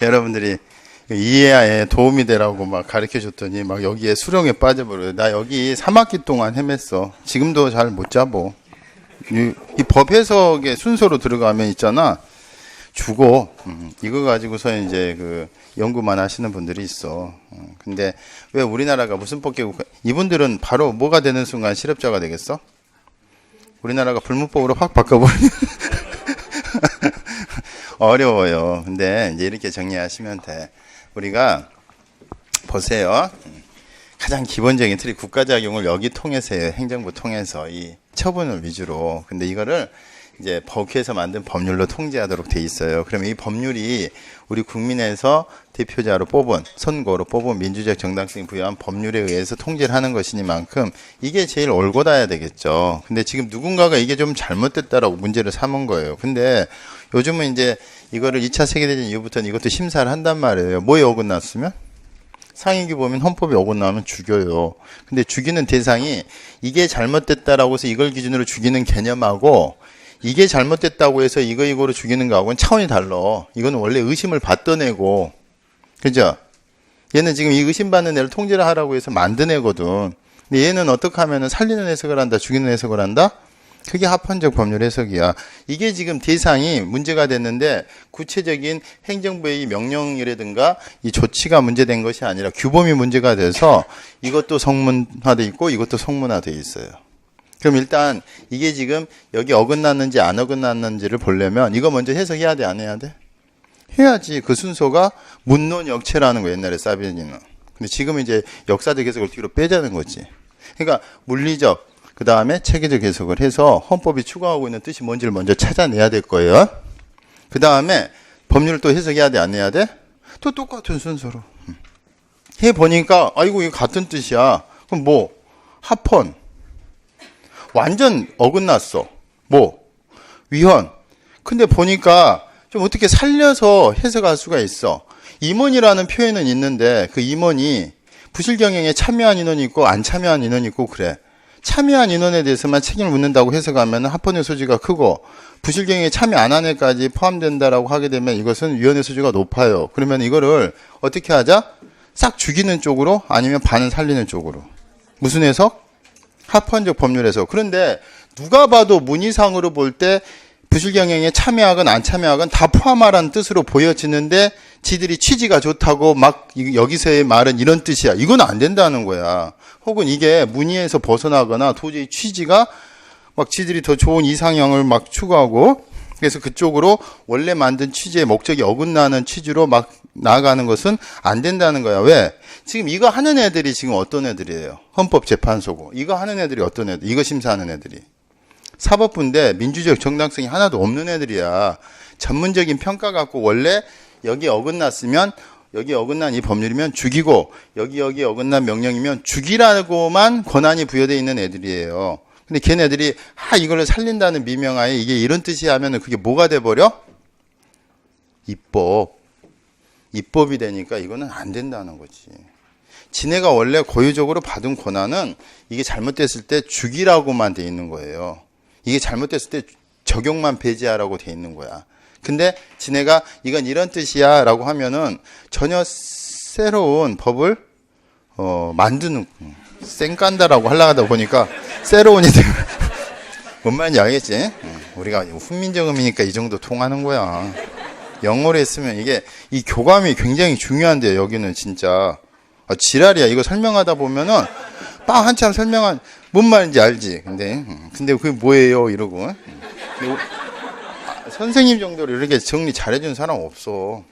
여러분들이 이해에 도움이 되라고 막 가르쳐 줬더니 막 여기에 수렁에 빠져버려요. 나 여기 3학기 동안 헤맸어. 지금도 잘 못 잡어. 이 법 해석의 순서로 들어가면 있잖아. 죽어. 이거 가지고서 이제 그 연구만 하시는 분들이 있어. 근데 왜 우리나라가 무슨 법계국, 이분들은 바로 뭐가 되는 순간 실업자가 되겠어? 우리나라가 불문법으로 확 바꿔버리면 어려워요. 근데 이제 이렇게 정리하시면 돼. 우리가 보세요. 가장 기본적인 틀이 국가작용을 여기 통해서 해요. 행정부 통해서 이 처분을 위주로. 근데 이거를 이제 법회에서 만든 법률로 통제하도록 돼 있어요. 그러면 이 법률이 우리 국민에서 대표자로 뽑은, 선거로 뽑은 민주적 정당성이 부여한 법률에 의해서 통제를 하는 것이니만큼 이게 제일 올곧아야 되겠죠. 근데 지금 누군가가 이게 좀 잘못됐다라고 문제를 삼은 거예요. 근데 요즘은 이제 이거를 2차 세계대전 이후부터는 이것도 심사를 한단 말이에요. 뭐에 어긋났으면? 상임위 보면 헌법에 어긋나면 죽여요. 근데 죽이는 대상이 이게 잘못됐다라고 해서 이걸 기준으로 죽이는 개념하고 이게 잘못됐다고 해서 이거로 죽이는 거하고는 차원이 달라. 이거는 원래 의심을 받던 애고, 그죠? 얘는 지금 이 의심받는 애를 통제를 하라고 해서 만든 애거든. 근데 얘는 어떻게 하면은 살리는 해석을 한다, 죽이는 해석을 한다? 그게 합헌적 법률 해석이야. 이게 지금 대상이 문제가 됐는데 구체적인 행정부의 이 명령이라든가 이 조치가 문제된 것이 아니라 규범이 문제가 돼서 이것도 성문화돼 있고 이것도 성문화돼 있어요. 그럼 일단 이게 지금 여기 어긋났는지 안 어긋났는지를 보려면 이거 먼저 해석해야 돼, 안 해야 돼? 해야지. 그 순서가 문론역체라는 거, 옛날에 사비니는. 근데 지금 이제 역사적 해석을 뒤로 빼자는 거지. 그러니까 물리적, 그 다음에 체계적 해석을 해서 헌법이 추구하고 있는 뜻이 뭔지를 먼저 찾아내야 될 거예요. 그 다음에 법률을 또 해석해야 돼, 안 해야 돼? 또 똑같은 순서로. 해보니까 아이고 이거 같은 뜻이야. 그럼 뭐? 합헌. 완전 어긋났어. 뭐? 위헌. 근데 보니까 좀 어떻게 살려서 해석할 수가 있어. 임원이라는 표현은 있는데 그 임원이 부실경영에 참여한 인원이 있고 안 참여한 인원이 있고 그래. 참여한 인원에 대해서만 책임을 묻는다고 해석하면 합헌의 소지가 크고 부실경영에 참여 안 한 애까지 포함된다라고 하게 되면 이것은 위헌의 소지가 높아요. 그러면 이거를 어떻게 하자? 싹 죽이는 쪽으로 아니면 반은 살리는 쪽으로. 무슨 해석? 합헌적 법률 해석. 그런데 누가 봐도 문의상으로 볼 때 부실경영에 참여하건 안 참여하건 다 포함하라는 뜻으로 보여지는데 지들이 취지가 좋다고 막 여기서의 말은 이런 뜻이야. 이건 안 된다는 거야. 혹은 이게 문의에서 벗어나거나 도저히 취지가 막 지들이 더 좋은 이상향을 막 추구하고 그래서 그쪽으로 원래 만든 취지의 목적이 어긋나는 취지로 막 나아가는 것은 안 된다는 거야. 왜? 지금 이거 하는 애들이 지금 어떤 애들이에요? 헌법재판소고. 이거 하는 애들이 어떤 애들? 이거 심사하는 애들이. 사법부인데 민주적 정당성이 하나도 없는 애들이야. 전문적인 평가 갖고 원래 여기 어긋났으면 여기 어긋난 이 법률이면 죽이고 여기 어긋난 명령이면 죽이라고만 권한이 부여되어 있는 애들이에요. 근데 걔네들이 이거를 살린다는 미명하에 이게 이런 뜻이 하면은 그게 뭐가 돼버려? 입법이 되니까 이거는 안 된다는 거지. 지네가 원래 고유적으로 받은 권한은 이게 잘못됐을 때 죽이라고만 돼 있는 거예요. 이게 잘못됐을 때 적용만 배제하라고 돼 있는 거야. 근데 지네가 이건 이런 뜻이야 라고 하면은 전혀 새로운 법을 만드는 쌩깐다라고 하려고 하다 보니까 새로운이 되고 뭔 말인지 알겠지? 우리가 훈민정음이니까 이 정도 통하는 거야. 영어로 했으면 이게 이 교감이 굉장히 중요한데 여기는 진짜 지랄이야. 이거 설명하다 보면은 한참 설명한 뭔 말인지 알지? 근데 그게 뭐예요? 이러고 선생님 정도로 이렇게 정리 잘해준 사람 없어.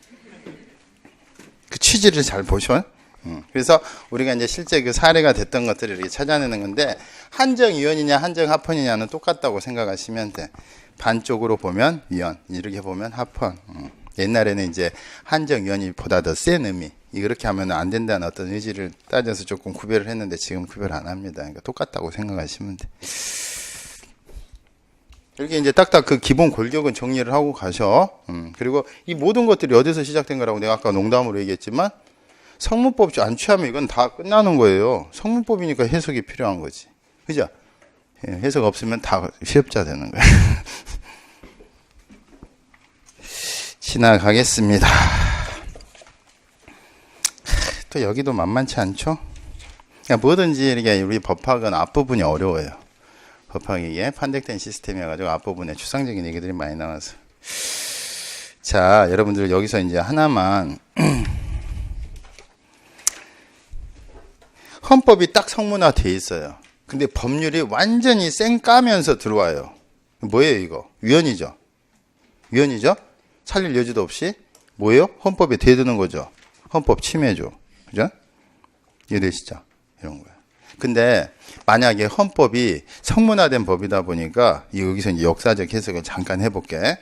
그 취지를 잘 보셔. 그래서 우리가 이제 실제 그 사례가 됐던 것들을 이렇게 찾아내는 건데 한정위헌이냐 한정합헌이냐는 똑같다고 생각하시면 돼. 반쪽으로 보면 위헌, 이렇게 보면 합헌. 옛날에는 이제 한정위헌이 보다 더 센 의미. 이렇게 하면 안 된다는 어떤 의지를 따져서 조금 구별을 했는데 지금 구별 안 합니다. 그러니까 똑같다고 생각하시면 돼. 이렇게 이제 딱딱 그 기본 골격은 정리를 하고 가셔. 그리고 이 모든 것들이 어디서 시작된 거라고 내가 아까 농담으로 얘기했지만 성문법 안 취하면 이건 다 끝나는 거예요. 성문법이니까 해석이 필요한 거지. 그죠? 해석 없으면 다 실업자 되는 거야. 지나가겠습니다. 또 여기도 만만치 않죠? 그러니까 뭐든지 이렇게 우리 법학은 앞부분이 어려워요. 법학이 이게 판택된 시스템이어가지고 앞부분에 추상적인 얘기들이 많이 나와서. 자, 여러분들 여기서 이제 하나만. 헌법이 딱 성문화돼 있어요. 근데 법률이 완전히 쌩 까면서 들어와요. 뭐예요, 이거? 위헌이죠? 위헌이죠? 살릴 여지도 없이 뭐예요? 헌법에 대드는 거죠. 헌법 침해죠. 그죠? 이해되시죠? 이런 거예요. 근데 만약에 헌법이 성문화된 법이다 보니까 여기서 이제 역사적 해석을 잠깐 해볼게.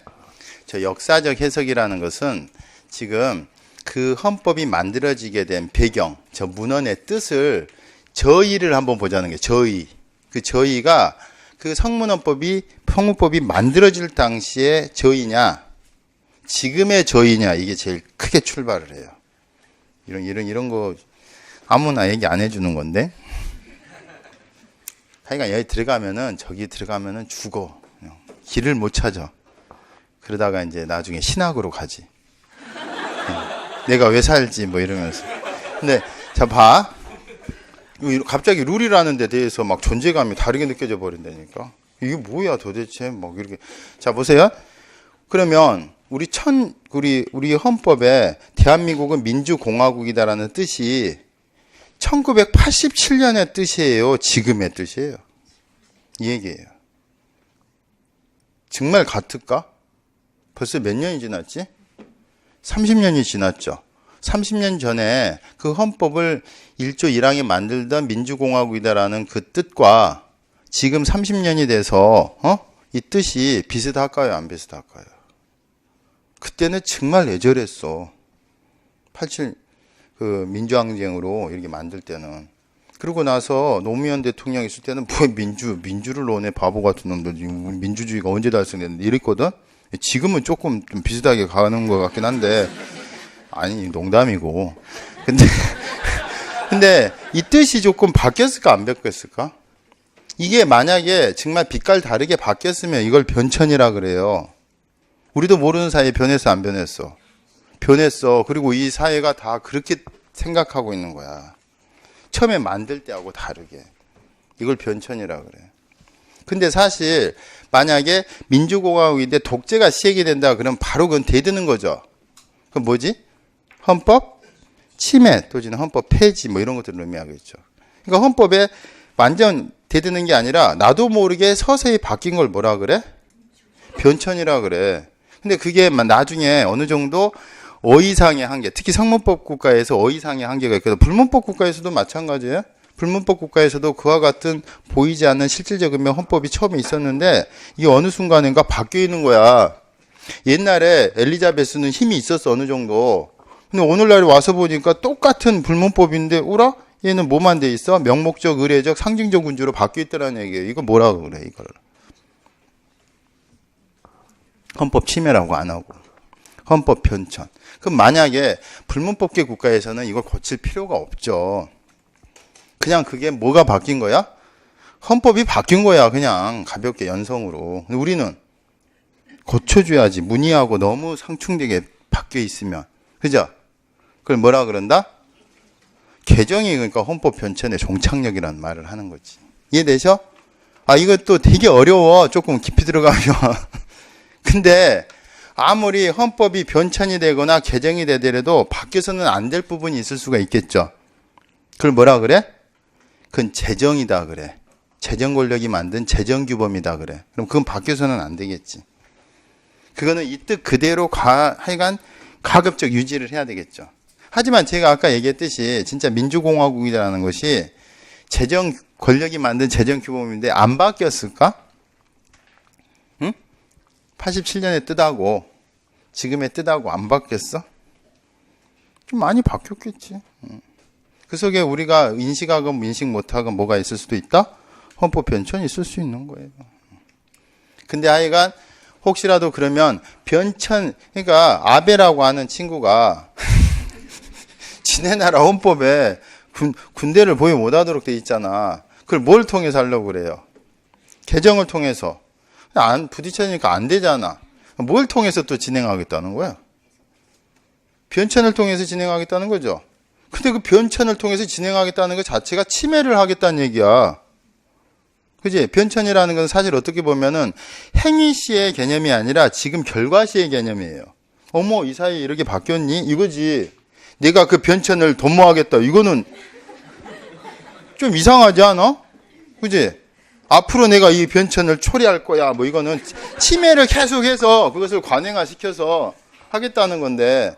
저 역사적 해석이라는 것은 지금 그 헌법이 만들어지게 된 배경, 저 문헌의 뜻을 저의를 한번 보자는 게 저의. 그 저의가 그 성문법이 만들어질 당시의 저의냐, 지금의 저의냐, 이게 제일 크게 출발을 해요. 이런 거 아무나 얘기 안 해주는 건데. 하여간 여기 들어가면은, 저기 들어가면은 죽어. 길을 못 찾아. 그러다가 이제 나중에 신학으로 가지. 내가 왜 살지, 뭐 이러면서. 근데, 자, 봐. 갑자기 룰이라는 데 대해서 막 존재감이 다르게 느껴져 버린다니까. 이게 뭐야 도대체, 막 이렇게. 자, 보세요. 그러면, 우리 헌법에 대한민국은 민주공화국이다라는 뜻이 1987년의 뜻이에요? 지금의 뜻이에요? 이 얘기예요. 정말 같을까? 벌써 몇 년이 지났지? 30년이 지났죠. 30년 전에 그 헌법을 1조 1항에 만들던 민주공화국이다라는 그 뜻과 지금 30년이 돼서 이 뜻이 비슷할까요? 안 비슷할까요? 그때는 정말 애절했어. 87 그 민주항쟁으로 이렇게 만들 때는. 그러고 나서 노무현 대통령 있을 때는 뭐 민주를 논해 바보 같은 놈들, 민주주의가 언제 달성됐는데 이랬거든. 지금은 조금 좀 비슷하게 가는 것 같긴 한데, 아니 농담이고. 근데 이 뜻이 조금 바뀌었을까 안 바뀌었을까? 이게 만약에 정말 빛깔 다르게 바뀌었으면 이걸 변천이라 그래요. 우리도 모르는 사이에 변했어 안 변했어? 변했어. 그리고 이 사회가 다 그렇게 생각하고 있는 거야. 처음에 만들 때하고 다르게. 이걸 변천이라 그래. 근데 사실 만약에 민주공화국인데 독재가 시행이 된다 그러면 바로 그건 대드는 거죠. 그럼 뭐지? 헌법 침해 또는 헌법 폐지 뭐 이런 것들을 의미하겠죠. 그러니까 헌법에 완전 대드는 게 아니라 나도 모르게 서서히 바뀐 걸 뭐라 그래? 변천이라 그래. 근데 그게 나중에 어느 정도 어휘상의 한계, 특히 성문법 국가에서 어휘상의 한계가 있거든. 불문법 국가에서도 마찬가지예요. 불문법 국가에서도 그와 같은 보이지 않는 실질적 의미의 헌법이 처음에 있었는데 이게 어느 순간인가 바뀌어 있는 거야. 옛날에 엘리자베스는 힘이 있었어 어느 정도. 근데 오늘날 와서 보니까 똑같은 불문법인데 우라? 얘는 뭐만 돼 있어? 명목적, 의례적, 상징적 군주로 바뀌어 있다는 얘기예요. 이거 뭐라고 그래 이거를. 헌법 침해라고 안 하고. 헌법 변천. 그럼 만약에 불문법계 국가에서는 이걸 고칠 필요가 없죠. 그냥 그게 뭐가 바뀐 거야? 헌법이 바뀐 거야. 그냥 가볍게 연성으로. 근데 우리는 고쳐줘야지. 문의하고 너무 상충되게 바뀌어 있으면. 그죠? 그걸 뭐라 그런다? 개정이 그러니까 헌법 변천의 종착역이라는 말을 하는 거지. 이해되셔? 아, 이것도 되게 어려워. 조금 깊이 들어가면. 근데 아무리 헌법이 변천이 되거나 개정이 되더라도 바뀌어서는 안 될 부분이 있을 수가 있겠죠. 그걸 뭐라 그래? 그건 재정이다 그래. 재정 권력이 만든 재정 규범이다 그래. 그럼 그건 바뀌어서는 안 되겠지. 그거는 이 뜻 그대로 하여간 가급적 유지를 해야 되겠죠. 하지만 제가 아까 얘기했듯이 진짜 민주공화국이라는 것이 재정 권력이 만든 재정 규범인데 안 바뀌었을까? 87년의 뜻하고 지금의 뜻하고 안 바뀌었어? 좀 많이 바뀌었겠지. 그 속에 우리가 인식하건 인식 못하건 뭐가 있을 수도 있다? 헌법 변천이 있을 수 있는 거예요. 근데 하여간 혹시라도 그러면 변천, 그러니까 아베라고 하는 친구가 지네 나라 헌법에 군대를 보유 못하도록 돼 있잖아. 그걸 뭘 통해서 하려고 그래요? 개정을 통해서. 안 부딪혀지니까 안 되잖아. 뭘 통해서 또 진행하겠다는 거야? 변천을 통해서 진행하겠다는 거죠. 근데 그 변천을 통해서 진행하겠다는 것 자체가 침해를 하겠다는 얘기야. 그지? 변천이라는 건 사실 어떻게 보면은 행위시의 개념이 아니라 지금 결과시의 개념이에요. 어머, 이 사이에 이렇게 바뀌었니? 이거지. 내가 그 변천을 도모하겠다. 이거는 좀 이상하지 않아? 그지? 앞으로 내가 이 변천을 초래할 거야. 뭐 이거는 침해를 계속해서 그것을 관행화시켜서 하겠다는 건데,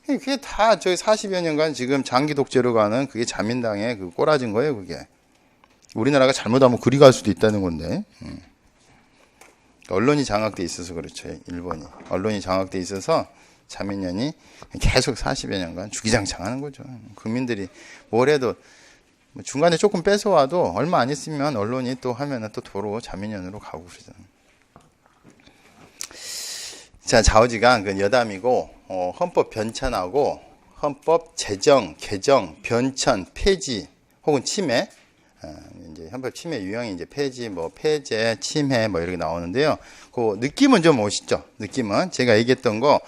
그게 다 저기 40여 년간 지금 장기 독재로 가는 그게 자민당의 그 꼬라진 거예요, 그게. 우리나라가 잘못하면 그리 갈 수도 있다는 건데. 언론이 장악돼 있어서 그렇죠, 일본이. 언론이 장악돼 있어서 자민련이 계속 40여 년간 주기장창 하는 거죠. 국민들이 뭘 해도 중간에 조금 뺏어와도 얼마 안 있으면 언론이 또 하면은 또 도로 자민련으로 가고 그러잖아요. 자, 좌우지간 그 여담이고, 헌법 변천하고 헌법 제정, 개정, 변천, 폐지 혹은 침해, 이제 헌법 침해 유형이 이제 폐지, 뭐 폐제, 침해 뭐 이렇게 나오는데요. 그 느낌은 좀 오시죠? 느낌은 제가 얘기했던 거.